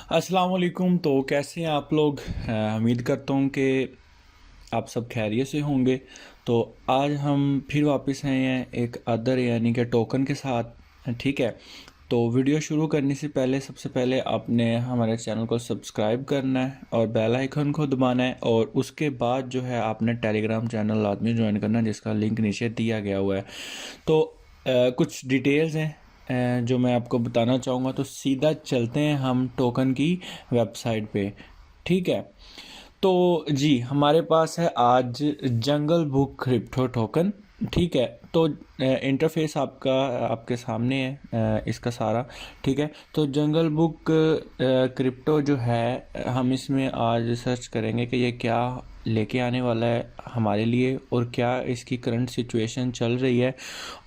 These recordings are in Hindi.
अस्सलाम वालेकुम। तो कैसे हैं आप लोग? उम्मीद करता हूँ कि आप सब खैरियत से होंगे। तो आज हम फिर वापस आए हैं एक अदर यानी कि टोकन के साथ। ठीक है, तो वीडियो शुरू करने से पहले सबसे पहले आपने हमारे चैनल को सब्सक्राइब करना है और बेल आइकन को दबाना है, और उसके बाद जो है आपने टेलीग्राम चैनल लाजमी ज्वाइन करना है जिसका लिंक नीचे दिया गया हुआ है। तो कुछ डिटेल्स हैं जो मैं आपको बताना चाहूँगा। तो सीधा चलते हैं हम टोकन की वेबसाइट पे। ठीक है, तो जी हमारे पास है आज जंगल बुक क्रिप्टो टोकन। ठीक है, तो इंटरफेस आपका आपके सामने है इसका सारा। ठीक है, तो जंगल बुक क्रिप्टो जो है, हम इसमें आज सर्च करेंगे कि ये क्या लेके आने वाला है हमारे लिए और क्या इसकी करंट सिचुएशन चल रही है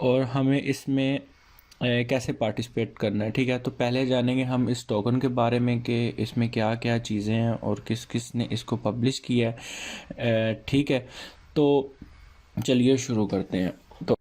और हमें इसमें कैसे पार्टिसिपेट करना है। ठीक है, तो पहले जानेंगे हम इस टोकन के बारे में कि इसमें क्या क्या चीज़ें हैं और किस किस ने इसको पब्लिश किया है। ठीक है, तो चलिए शुरू करते हैं। तो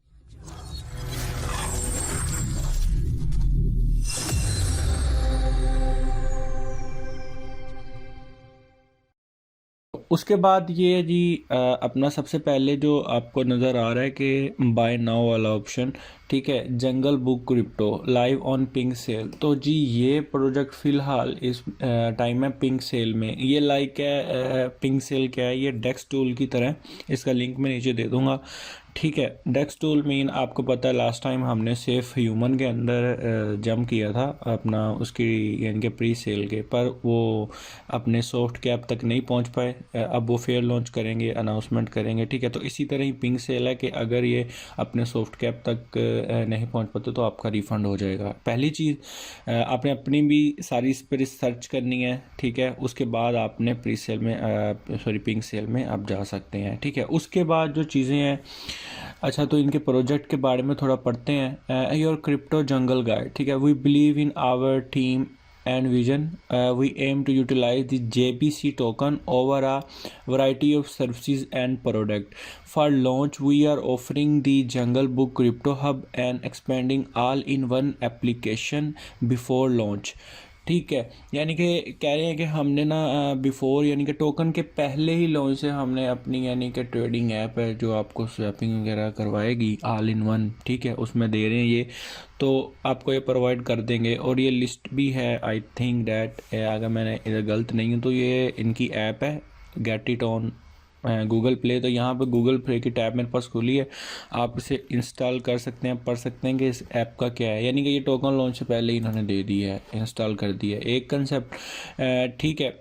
उसके बाद ये है जी अपना सबसे पहले जो आपको नज़र आ रहा है कि बाय नाउ वाला ऑप्शन। ठीक है, Jungle Book crypto live on Pink Sale. तो जी ये प्रोजेक्ट फ़िलहाल इस टाइम में पिंक सेल में। ये लाइक है पिंक सेल क्या है, ये डेक्स टूल की तरह। इसका लिंक मैं नीचे दे दूँगा। ठीक है, डेक्स टूल मीन आपको पता है लास्ट टाइम हमने सेफ ह्यूमन के अंदर जंप किया था अपना उसकी यानी कि प्री सेल के, पर वो अपने सॉफ्ट कैप तक नहीं पहुंच पाए। अब वो फेयर लॉन्च करेंगे, अनाउंसमेंट करेंगे। ठीक है, तो इसी तरह ही पिंक सेल है कि अगर ये अपने सॉफ्ट कैप तक नहीं पहुंच पाते तो आपका रिफ़ंड हो जाएगा। पहली चीज़ आपने अपनी भी सारी इस पर रिसर्च करनी है। ठीक है, उसके बाद आपने प्री सेल में पिंक सेल में आप जा सकते हैं। ठीक है, उसके बाद जो चीज़ें हैं, अच्छा तो इनके प्रोजेक्ट के बारे में थोड़ा पढ़ते हैं। Your crypto jungle guide. ठीक है, we believe in our team and vision. We aim to utilize the JBC token over a variety of services and product. For launch, we are offering the Jungle Book Crypto Hub and expanding all-in-one application before launch. ठीक है, यानी कि कह रहे हैं कि हमने ना बिफोर यानी कि टोकन के पहले ही लॉन्च से हमने अपनी यानी कि ट्रेडिंग ऐप है जो आपको स्वैपिंग वगैरह करवाएगी ऑल इन वन। ठीक है, उसमें दे रहे हैं ये, तो आपको ये प्रोवाइड कर देंगे। और ये लिस्ट भी है, आई थिंक डैट अगर मैंने इधर गलत नहीं हूँ तो ये इनकी ऐप है get it on Google play. तो यहाँ पे गूगल प्ले की टैब मेरे पास खुली है, आप इसे इंस्टॉल कर सकते हैं, पढ़ सकते हैं कि इस ऐप का क्या है। यानी कि ये टोकन लॉन्च से पहले ही इन्होंने दे दी है, इंस्टॉल कर दी है एक कंसेप्ट। ठीक है,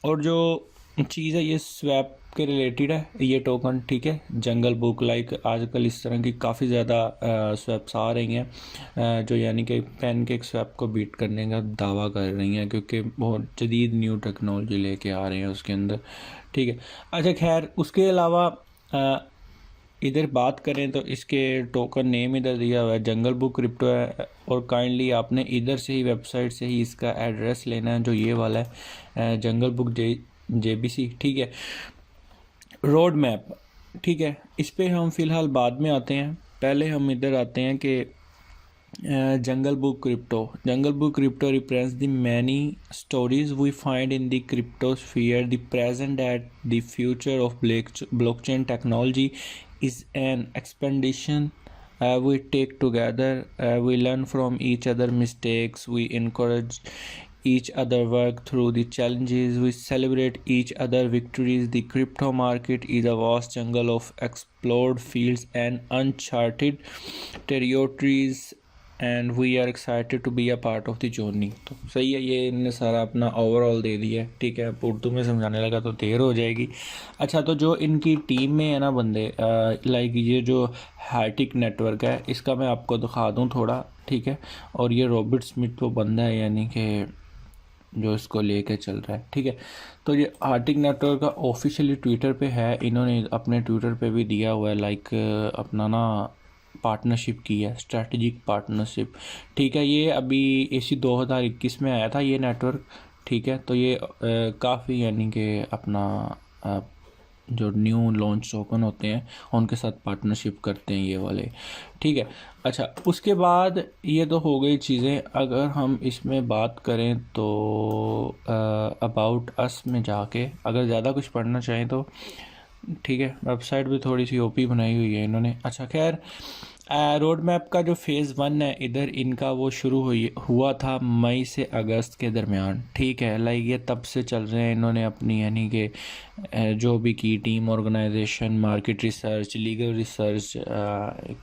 और जो चीज़ है ये स्वैप के रिलेटेड है ये टोकन। ठीक है, जंगल बुक लाइक आजकल इस तरह की काफ़ी ज़्यादा स्वैप्स आ रही हैं जो यानी कि पैनकेक स्वैप को बीट करने का दावा कर रही हैं, क्योंकि बहुत जदीद न्यू टेक्नोलॉजी लेके आ रहे हैं उसके अंदर। ठीक है, अच्छा खैर उसके अलावा इधर बात करें तो इसके टोकन नेम इधर दिया हुआ है जंगल बुक क्रिप्टो है, और काइंडली आपने इधर से ही वेबसाइट से ही इसका एड्रेस लेना है जो ये वाला है जंगल बुक JBC। ठीक है, रोड मैप। ठीक है, इस पे हम फ़िलहाल बाद में आते हैं, पहले हम इधर आते हैं कि Jungle Book Crypto. Jungle Book Crypto represents the many stories we find in the cryptosphere. The present and the future of blockchain technology is an expedition we take together. We learn from each other mistakes. We encourage each other work through the challenges. We celebrate each other victories. The crypto market is a vast jungle of explored fields and uncharted territories, and we are excited to be a part of the journey. तो सही है, ये इनने सारा अपना ओवरऑल दे दिया है। ठीक है, अब उर्दू में समझाने लगा तो देर हो जाएगी। अच्छा, तो जो इनकी टीम में है ना बंदे, लाइक ये जो हार्टिक नेटवर्क है इसका मैं आपको दिखा दूँ थोड़ा। ठीक है, और ये रॉबर्ट स्मिथ वो बंदा है यानी कि जो इसको लेके चल रहा है। ठीक है, तो ये हार्टिक नेटवर्क का ऑफिशियली ट्विटर पे है, इन्होंने अपने ट्विटर पे भी दिया हुआ है लाइक अपना ना पार्टनरशिप की है, स्ट्रेटजिक पार्टनरशिप। ठीक है, ये अभी इसी 2021 में आया था ये नेटवर्क। ठीक है, तो ये काफ़ी यानी कि अपना जो न्यू लॉन्च टोकन होते हैं उनके साथ पार्टनरशिप करते हैं ये वाले, ठीक है। अच्छा, उसके बाद ये तो हो गई चीज़ें। अगर हम इसमें बात करें तो अबाउट अस में जाके अगर ज़्यादा कुछ पढ़ना चाहें तो ठीक है, वेबसाइट भी थोड़ी सी ओपी बनाई हुई है इन्होंने। अच्छा खैर, रोड मैप का जो फ़ेज़ 1 है इधर इनका वो शुरू हुआ था मई से अगस्त के दरमियान, ठीक है। लाइक ये तब से चल रहे हैं इन्होंने अपनी यानी कि जो भी की team, organisation, market research, legal research,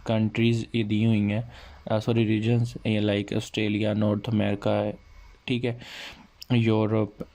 countries ये दी हुई हैं, सॉरी रीजन्स, ये लाइक ऑस्ट्रेलिया, नॉर्थ अमेरिका, ठीक है, यूरोप,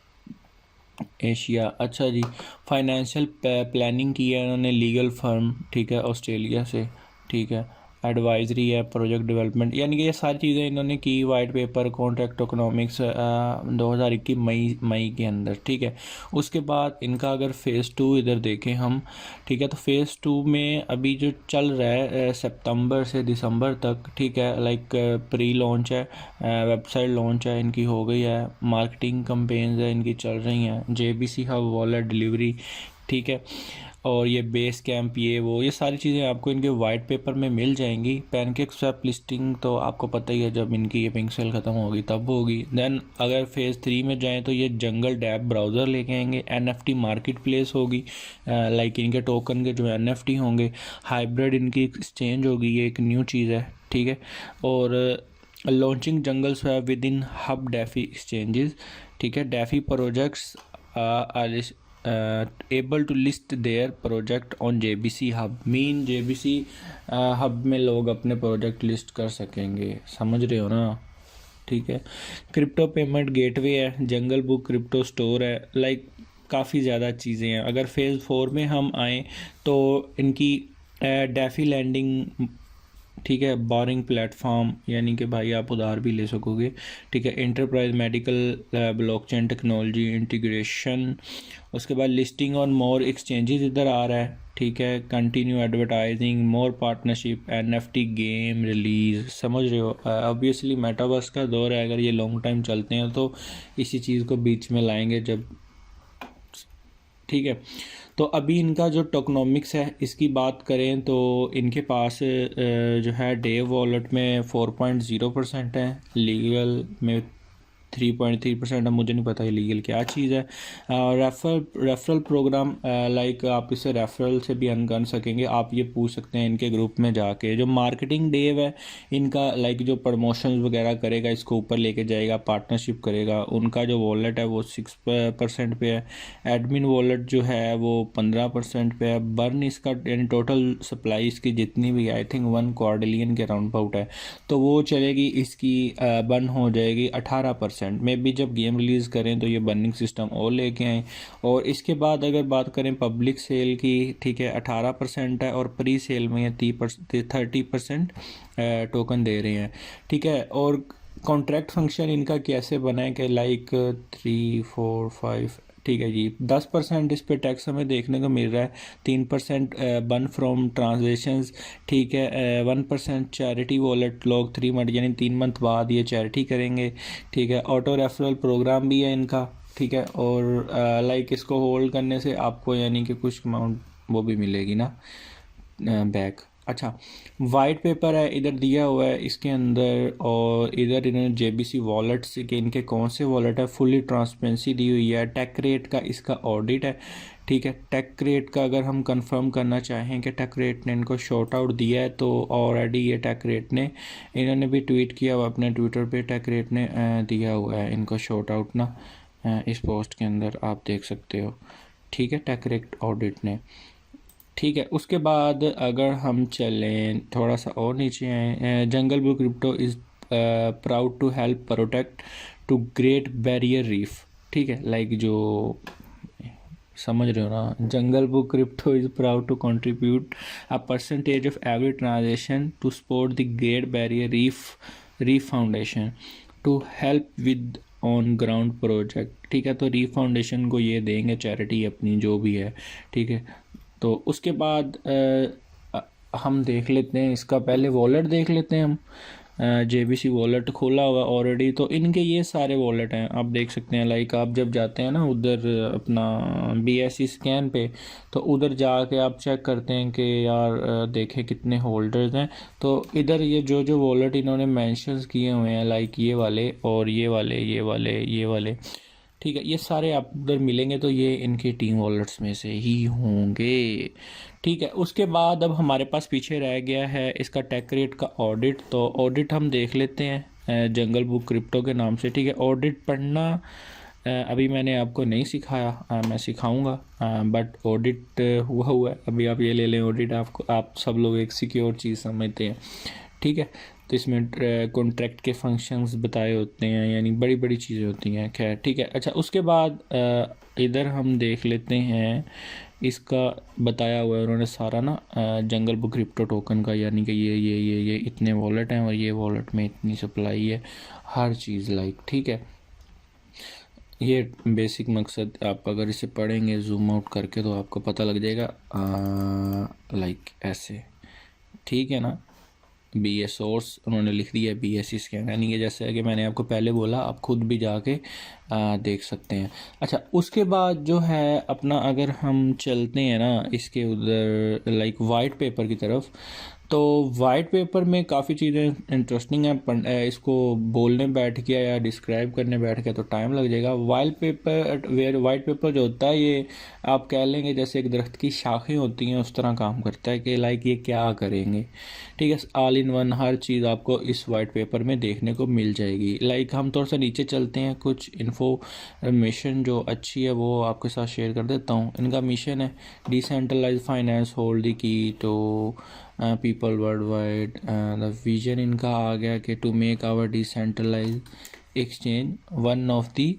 एशिया। अच्छा जी, फाइनेंशियल प्लानिंग की है इन्होंने लीगल फर्म, ठीक है, ऑस्ट्रेलिया से, ठीक है। एडवाइजरी है, प्रोजेक्ट डेवलपमेंट, यानी कि ये सारी चीज़ें इन्होंने की। वाइट पेपर कॉन्ट्रैक्ट इकोनॉमिक्स 2021 मई के अंदर, ठीक है। उसके बाद इनका अगर फ़ेज़ 2 इधर देखें हम, ठीक है, तो फ़ेज़ 2 में अभी जो चल रहा है सितंबर से दिसंबर तक, ठीक है, लाइक प्री लॉन्च है, वेबसाइट लॉन्च है इनकी हो गई है, मार्केटिंग कंपेन्स है इनकी चल रही हैं, JBC हब, वॉलेट डिलीवरी, ठीक है, और ये बेस कैंप, ये सारी चीज़ें आपको इनके वाइट पेपर में मिल जाएंगी। पैनकेक स्वैप लिस्टिंग तो आपको पता ही है, जब इनकी ये पिंक सेल ख़त्म होगी तब होगी। देन अगर फ़ेज़ 3 में जाएं तो ये जंगल डैप ब्राउज़र लेके आएंगे, NFT मार्केट प्लेस होगी, लाइक इनके टोकन के जो NFT होंगे, हाइब्रिड इनकी एक्सचेंज होगी, ये एक न्यू चीज़ है, ठीक है। और launching Jungle Swap within hub DeFi exchanges, ठीक है। DeFi projects are able to list their project on JBC hub, mean JBC hub में लोग अपने प्रोजेक्ट लिस्ट कर सकेंगे, समझ रहे हो ना, ठीक है। क्रिप्टो पेमेंट गेटवे है, जंगल बुक क्रिप्टो स्टोर है, लाइक काफ़ी ज़्यादा चीज़ें हैं। अगर फ़ेज़ 4 में हम आएँ तो इनकी डेफी लैंडिंग, ठीक है, बोरिंग प्लेटफॉर्म, यानी कि भाई आप उधार भी ले सकोगे, ठीक है। Enterprise medical blockchain technology integration, उसके बाद लिस्टिंग ऑन मोर एक्सचेंजेस इधर आ रहा है, ठीक है। कंटिन्यू एडवर्टाइजिंग, मोर पार्टनरशिप, NFT गेम रिलीज़, समझ रहे हो। ऑब्वियसली मेटावर्स का दौर है, अगर ये लॉन्ग टाइम चलते हैं तो इसी चीज़ को बीच में लाएंगे जब, ठीक है। तो अभी इनका जो टोकनॉमिक्स है इसकी बात करें तो इनके पास जो है डेव वॉलेट में 4.0% है, लीगल में 3.3% है, मुझे नहीं पता ये लीगल क्या चीज़ है। रेफरल प्रोग्राम, लाइक आप इसे रेफरल से भी अर्न कर सकेंगे, आप ये पूछ सकते हैं इनके ग्रुप में जाके। जो मार्केटिंग डेव है इनका, लाइक जो प्रमोशन वगैरह करेगा, इसको ऊपर लेके जाएगा, पार्टनरशिप करेगा, उनका जो वॉलेट है वो 6% पे है। एडमिन वॉलेट जो है वो 15% पे है। बर्न इसका यानी टोटल सप्लाई इसकी जितनी भी, आई थिंक 1 क्वाड्रिलियन के राउंड अबाउट है, तो वो चलेगी, इसकी बर्न हो जाएगी 18%। में भी जब गेम रिलीज़ करें तो ये बर्निंग सिस्टम और लेके आएँ। और इसके बाद अगर बात करें पब्लिक सेल की, ठीक है, 18% है, और प्री सेल में ये 30% टोकन दे रहे हैं, ठीक है। और कॉन्ट्रैक्ट फंक्शन इनका कैसे बना है कि लाइक 3, 4, 5, ठीक है जी, 10% इस पे टैक्स हमें देखने को मिल रहा है, 3% बन फ्रॉम ट्रांजेक्शन्स, ठीक है, 1% चैरिटी वॉलेट, लोग 3 मंथ यानी 3 मंथ बाद ये चैरिटी करेंगे, ठीक है। ऑटो रेफरल प्रोग्राम भी है इनका, ठीक है। और लाइक इसको होल्ड करने से आपको यानी कि कुछ अमाउंट वो भी मिलेगी ना बैक। अच्छा, वाइट पेपर है इधर दिया हुआ है इसके अंदर, और इधर इन्होंने JBC वॉलेट से कि इनके कौन से वॉलेट है, फुली ट्रांसपेरेंसी दी हुई है। टेक रेट का इसका ऑडिट है, ठीक है। टेक रेट का अगर हम कंफर्म करना चाहें कि टेक रेट ने इनको शॉर्ट आउट दिया है, तो ऑलरेडी ये टेक रेट ने, इन्होंने भी ट्वीट किया हुआ अपने ट्विटर पे, टेक रेट ने दिया हुआ है इनको शॉर्ट आउट ना, इस पोस्ट के अंदर आप देख सकते हो, ठीक है, टेक रेट ऑडिट ने, ठीक है। उसके बाद अगर हम चलें थोड़ा सा और नीचे आए, Jungle Book Crypto is proud to help protect to great barrier reef, ठीक है। लाइक जो समझ रहे हो ना, Jungle Book Crypto is proud to contribute a percentage of every transaction to support the great barrier reef foundation to help with on ground project, ठीक है। तो रीफ फाउंडेशन को ये देंगे चैरिटी अपनी जो भी है, ठीक है। तो उसके बाद हम देख लेते हैं इसका, पहले वॉलेट देख लेते हैं हम। JBC वॉलेट खोला हुआ ऑलरेडी, तो इनके ये सारे वॉलेट हैं, आप देख सकते हैं। लाइक आप जब जाते हैं ना उधर अपना BSC स्कैन पे, तो उधर जाके आप चेक करते हैं कि यार देखें कितने होल्डर्स हैं। तो इधर ये जो जो वॉलेट इन्होंने मेंशंस किए हुए हैं, लाइक ये वाले और ये वाले, ये वाले, ये वाले, ठीक है, ये सारे आप उधर मिलेंगे, तो ये इनके टीम वॉलेट्स में से ही होंगे। ठीक है, उसके बाद अब हमारे पास पीछे रह गया है इसका टेक रेट का ऑडिट। तो ऑडिट हम देख लेते हैं जंगल बुक क्रिप्टो के नाम से। ठीक है, ऑडिट पढ़ना अभी मैंने आपको नहीं सिखाया, मैं सिखाऊंगा, बट ऑडिट हुआ है। अभी आप ये ले लें ऑडिट, आपको आप सब लोग एक सिक्योर चीज़ समझते हैं। ठीक है, तो इसमें कॉन्ट्रैक्ट के फंक्शंस बताए होते हैं, यानी बड़ी बड़ी चीज़ें होती हैं। खैर ठीक है, अच्छा उसके बाद इधर हम देख लेते हैं इसका बताया हुआ है उन्होंने सारा ना जंगल बुक क्रिप्टो टोकन का, यानी कि ये इतने वॉलेट हैं और ये वॉलेट में इतनी सप्लाई है, हर चीज़ लाइक। ठीक है, ये बेसिक मकसद आप अगर इसे पढ़ेंगे जूम आउट करके तो आपको पता लग जाएगा, लाइक ऐसे। ठीक है ना, BA सोर्स उन्होंने लिख दिया, BSC स्कैन, यानी कि जैसे कि मैंने आपको पहले बोला, आप खुद भी जाके देख सकते हैं। अच्छा उसके बाद जो है अपना, अगर हम चलते हैं ना इसके उधर लाइक वाइट पेपर की तरफ, तो वाइट पेपर में काफ़ी चीज़ें इंटरेस्टिंग हैं। इसको बोलने बैठ गया या डिस्क्राइब करने बैठ गया तो टाइम लग जाएगा। वाइट पेपर जो होता है, ये आप कह लेंगे जैसे एक दरख्त की शाखें होती हैं उस तरह काम करता है कि लाइक ये क्या करेंगे। ठीक है, ऑल इन वन हर चीज़ आपको इस वाइट पेपर में देखने को मिल जाएगी। लाइक हम थोड़ा सा नीचे चलते हैं, कुछ इन्फॉर्मेशन जो अच्छी है वो आपके साथ शेयर कर देता हूँ। इनका मिशन है decentralise finance hold the key to people worldwide. The vision इनका आ गया कि to make our decentralise exchange one of the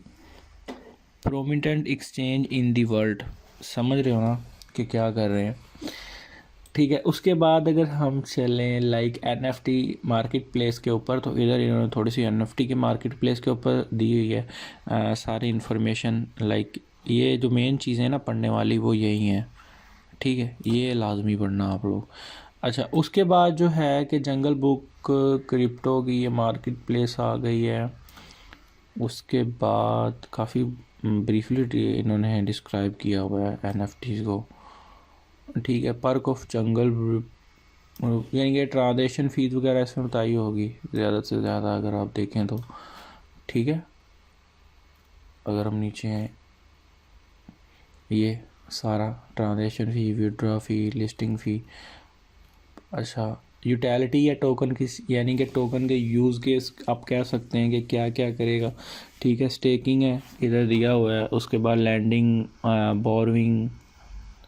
prominent exchange in the world. समझ रहे हो ना कि क्या कर रहे हैं। ठीक है, उसके बाद अगर हम चलें लाइक NFT मार्केट प्लेस के ऊपर, तो इधर इन्होंने थोड़ी सी NFT के मार्केट प्लेस के ऊपर दी हुई है सारी इन्फॉर्मेशन। लाइक ये जो मेन चीज़ें ना पढ़ने वाली वो यही हैं। ठीक है, ये लाजमी पढ़ना आप लोग। अच्छा उसके बाद जो है कि जंगल बुक क्रिप्टो की ये मार्केट प्लेस आ गई है। उसके बाद काफ़ी ब्रीफली इन्होंने डिस्क्राइब किया हुआ है NFTs को। ठीक है, पर्क ऑफ जंगल, यानी कि ट्रांजेक्शन फ़ीस वगैरह इसमें बताई होगी ज़्यादा से ज़्यादा अगर आप देखें तो। ठीक है, अगर हम नीचे हैं, ये सारा ट्रांजेक्शन फ़ी, विड्रॉ फ़ी, लिस्टिंग फ़ी। अच्छा यूटिलिटी या टोकन किस, यानी कि टोकन के यूज़ केस आप कह सकते हैं कि क्या क्या करेगा। ठीक है, स्टेकिंग है इधर दिया हुआ है। उसके बाद लैंडिंग, बोरोइंग,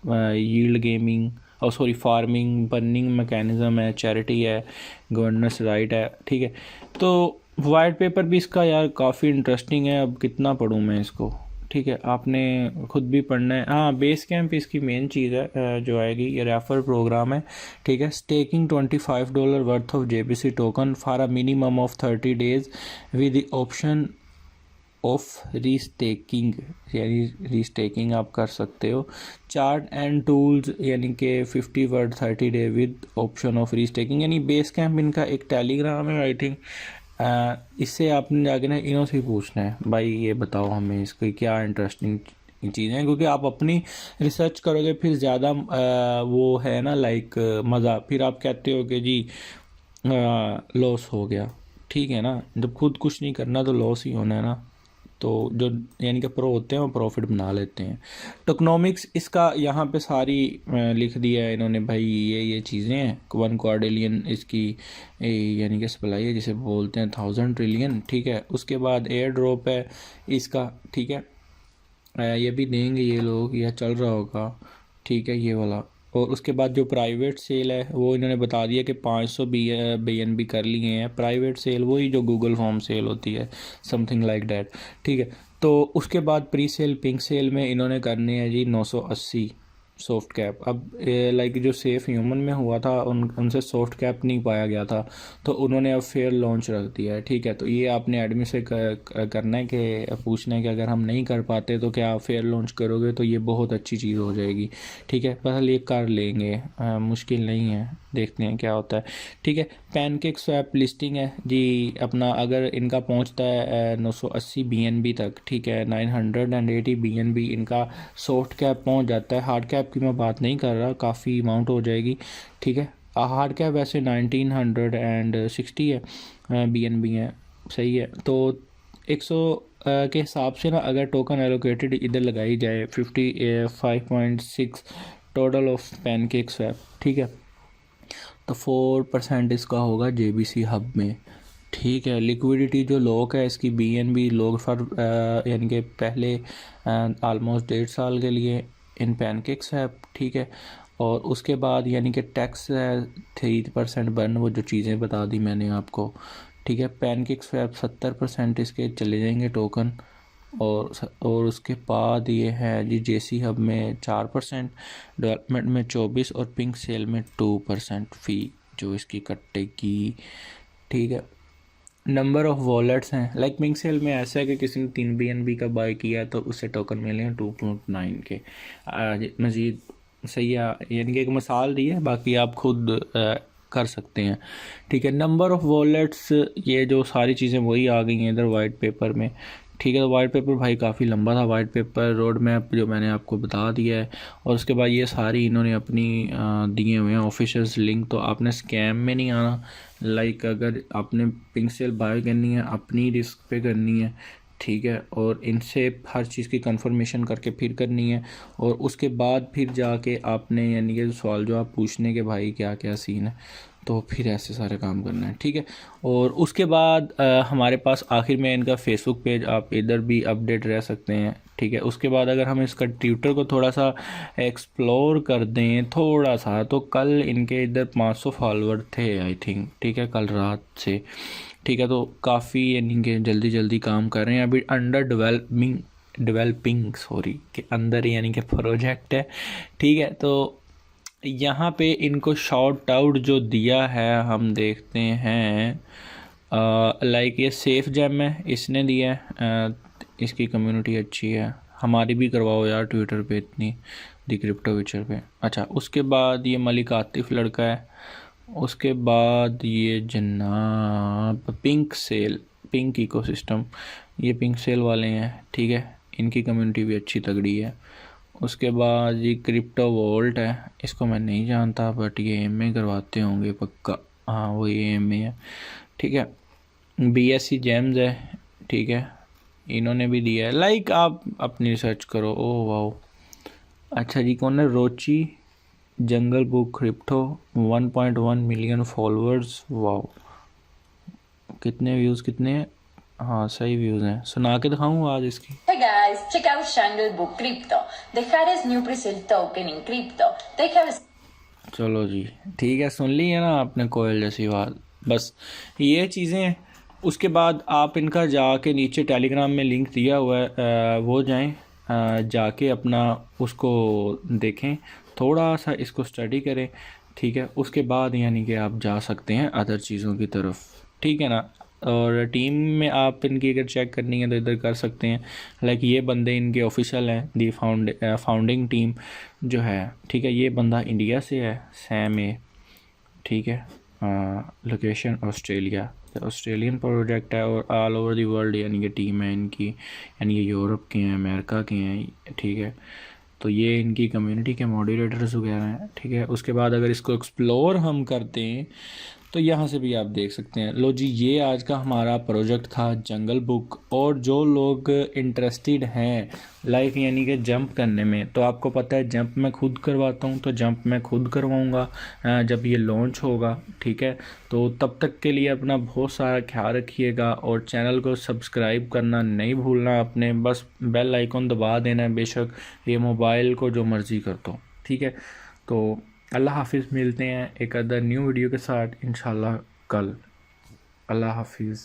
यील्ड गेमिंग, और सॉरी फार्मिंग, बर्निंग मैकेनिज़्म है, चैरिटी है, गवर्नेंस राइट है। ठीक है, तो वाइट पेपर भी इसका यार काफ़ी इंटरेस्टिंग है। अब कितना पढूं मैं इसको। ठीक है, आपने खुद भी पढ़ना है। हाँ, बेस कैंप इसकी मेन चीज़ है जो आएगी, ये रेफर प्रोग्राम है। ठीक है, staking $25 worth of JBC token for a minimum of 30 days with the option of restaking, यानी रीस्टेकिंग आप कर सकते हो। चार्ट एंड टूल्स, यानी कि 50 word 30 day with option of restaking, यानी बेस कैंप इनका एक टेलीग्राम है आई थिंक। इससे आपने जाके ना इन्हों से पूछना है, भाई ये बताओ हमें इसकी क्या इंटरेस्टिंग चीज़ें हैं, क्योंकि आप अपनी रिसर्च करोगे फिर ज़्यादा वो है ना लाइक मज़ा। फिर आप कहते हो कि जी लॉस हो गया। ठीक है ना, जब खुद कुछ नहीं करना तो लॉस ही होना है ना। तो जो यानी कि प्रो होते हैं वो प्रॉफिट बना लेते हैं। टोकनॉमिक्स इसका यहाँ पे सारी लिख दिया है इन्होंने, भाई ये चीज़ें हैं। 1 क्वाड्रिलियन इसकी यानी कि सप्लाई है, जिसे बोलते हैं 1000 ट्रिलियन। ठीक है, उसके बाद एयर ड्रॉप है इसका। ठीक है, ये भी देंगे ये लोग, या चल रहा होगा। ठीक है, ये वाला। और उसके बाद जो प्राइवेट सेल है वो इन्होंने बता दिया कि 500 BNB कर लिए हैं प्राइवेट सेल, वही जो गूगल फॉर्म सेल होती है, समथिंग लाइक डैट। ठीक है, तो उसके बाद प्री सेल पिंक सेल में इन्होंने करने हैं जी 980 सॉफ्ट कैप। अब लाइक जो सेफ ह्यूमन में हुआ था उनसे सॉफ्ट कैप नहीं पाया गया था, तो उन्होंने अब फेयर लॉन्च रख दिया है। ठीक है, तो ये आपने एडमिन से करना है कि पूछना है कि अगर हम नहीं कर पाते तो क्या आप फेयर लॉन्च करोगे, तो ये बहुत अच्छी चीज़ हो जाएगी। ठीक है, बस ये कर लेंगे, मुश्किल नहीं है, देखते हैं क्या होता है। ठीक है, पैनकेक स्वैप लिस्टिंग है जी अपना, अगर इनका पहुंचता है 980 BNB तक, ठीक है, 980 BNB इनका सॉफ्ट कैप पहुंच जाता है। हार्ड कैप की मैं बात नहीं कर रहा, काफ़ी अमाउंट हो जाएगी। ठीक है, हार्ड कैप वैसे 1960 है, BNB है, सही है। तो 100 के हिसाब से ना, अगर टोकन एलोकेटेड इधर लगाई जाए 55.6 टोटल ऑफ पैनकेक स्वैप, ठीक है, तो 4% इसका होगा JBC हब में। ठीक है, लिक्विडिटी जो लॉक है इसकी BNB लॉक फॉर यानी कि पहले आलमोस्ट 1.5 साल के लिए इन पैनकेक स्वैप। ठीक है, और उसके बाद यानी कि टैक्स 3% बर्न, वो जो चीज़ें बता दी मैंने आपको। ठीक है, पैनकेक स्वैप 70% इसके चले जाएंगे टोकन, और उसके बाद ये है जी JC हब में 4%, डेवलपमेंट में 24 और पिंक सेल में 2% फ़ी जो इसकी कटेगी। ठीक है, नंबर ऑफ़ वॉलेट्स हैं, लाइक पिंक सेल में ऐसा है कि किसी ने 3 BNB का बाय किया तो उससे टोकन मिले हैं 2.9 के मज़ीद। सही है, यानी कि एक मिसाल दी है, बाकी आप खुद कर सकते हैं। ठीक है, नंबर ऑफ़ वॉलेट्स, ये जो सारी चीज़ें वही आ गई हैं इधर वाइट पेपर में। ठीक है, तो वाइट पेपर भाई काफ़ी लंबा था, वाइट पेपर रोड मैप जो मैंने आपको बता दिया है, और उसके बाद ये सारी इन्होंने अपनी दिए हुए हैं ऑफिशियल्स लिंक। तो आपने स्कैम में नहीं आना, लाइक अगर आपने पिंक सेल बाय करनी है अपनी रिस्क पे करनी है, ठीक है, और इनसे हर चीज़ की कंफर्मेशन करके फिर करनी है, और उसके बाद फिर जाके आपने यानी कि सवाल जो आप पूछने के भाई क्या क्या सीन है, तो फिर ऐसे सारे काम करना है। ठीक है, और उसके बाद हमारे पास आखिर में इनका फेसबुक पेज, आप इधर भी अपडेट रह सकते हैं। ठीक है, उसके बाद अगर हम इसका ट्विटर को थोड़ा सा एक्सप्लोर कर दें थोड़ा सा, तो कल इनके इधर 500 फॉलोअर थे आई थिंक। ठीक है, कल रात से। ठीक है, तो काफ़ी यानी कि जल्दी जल्दी काम कर रहे हैं। अभी अंडर डेवलपिंग के अंदर यानी कि प्रोजेक्ट है। ठीक है, तो यहाँ पे इनको शॉर्ट आउट जो दिया है हम देखते हैं, लाइक ये सेफ जेम है, इसने दिया है, इसकी कम्युनिटी अच्छी है, हमारी भी करवाओ यार ट्विटर पे इतनी, दी क्रिप्टो विचर पे। अच्छा, उसके बाद ये मलिक आतिफ लड़का है, उसके बाद ये जनाब पिंक सेल, पिंक इकोसिस्टम, ये पिंक सेल वाले हैं। ठीक है, इनकी कम्युनिटी भी अच्छी तगड़ी है। उसके बाद ये क्रिप्टो वोल्ट है, इसको मैं नहीं जानता बट ये एम ए करवाते होंगे पक्का, हाँ वो ये एम ए है। ठीक है, BSC जेम्स है। ठीक है, इन्होंने भी दिया है, लाइक आप अपनी रिसर्च करो। ओह वाह, अच्छा जी, कौन है, रोची जंगल बुक क्रिप्टो, 1.1 मिलियन फॉलोअर्स। वाह, कितने व्यूज़, कितने, हाँ सही व्यूज़ हैं। सुना के दिखाऊँ आज इसकी। Hey guys, check out Jungle Book Crypto, the hottest new pre-sale token in crypto. They have चलो जी, ठीक है, सुन ली है ना आपने कोयल जैसी बात, बस ये चीज़ें हैं। उसके बाद आप इनका जाके नीचे टेलीग्राम में लिंक दिया हुआ है, वो जाएं, जाके अपना उसको देखें, थोड़ा सा इसको स्टडी करें। ठीक है, उसके बाद यानी कि आप जा सकते हैं अदर चीज़ों की तरफ। ठीक है ना, और टीम में आप इनकी अगर चेक करनी है तो इधर कर सकते हैं, लाइक ये बंदे इनके ऑफिशियल हैं, दी फाउंडिंग टीम जो है। ठीक है, ये बंदा इंडिया से है, सैम ए। ठीक है, लोकेशन ऑस्ट्रेलिया, ऑस्ट्रेलियन प्रोजेक्ट है, और ऑल ओवर दी वर्ल्ड यानी कि टीम है इनकी, यानी ये यूरोप के हैं, अमेरिका के हैं। ठीक है, तो ये इनकी कम्युनिटी के मॉडरेटर्स वगैरह हैं। ठीक है, उसके बाद अगर इसको एक्सप्लोर हम करते हैं तो यहाँ से भी आप देख सकते हैं। लो जी, ये आज का हमारा प्रोजेक्ट था जंगल बुक। और जो लोग इंटरेस्टेड हैं लाइक यानी कि जंप करने में, तो आपको पता है जंप मैं खुद करवाता हूँ, तो जंप मैं खुद करवाऊँगा जब ये लॉन्च होगा। ठीक है, तो तब तक के लिए अपना बहुत सारा ख्याल रखिएगा, और चैनल को सब्सक्राइब करना नहीं भूलना अपने, बस बेल आइकॉन दबा देना है, बेशक ये मोबाइल को जो मर्ज़ी कर दो। ठीक है, तो अल्लाह हाफिज़, मिलते हैं एक अदर न्यू वीडियो के साथ इंशाल्लाह कल। अल्लाह हाफिज़।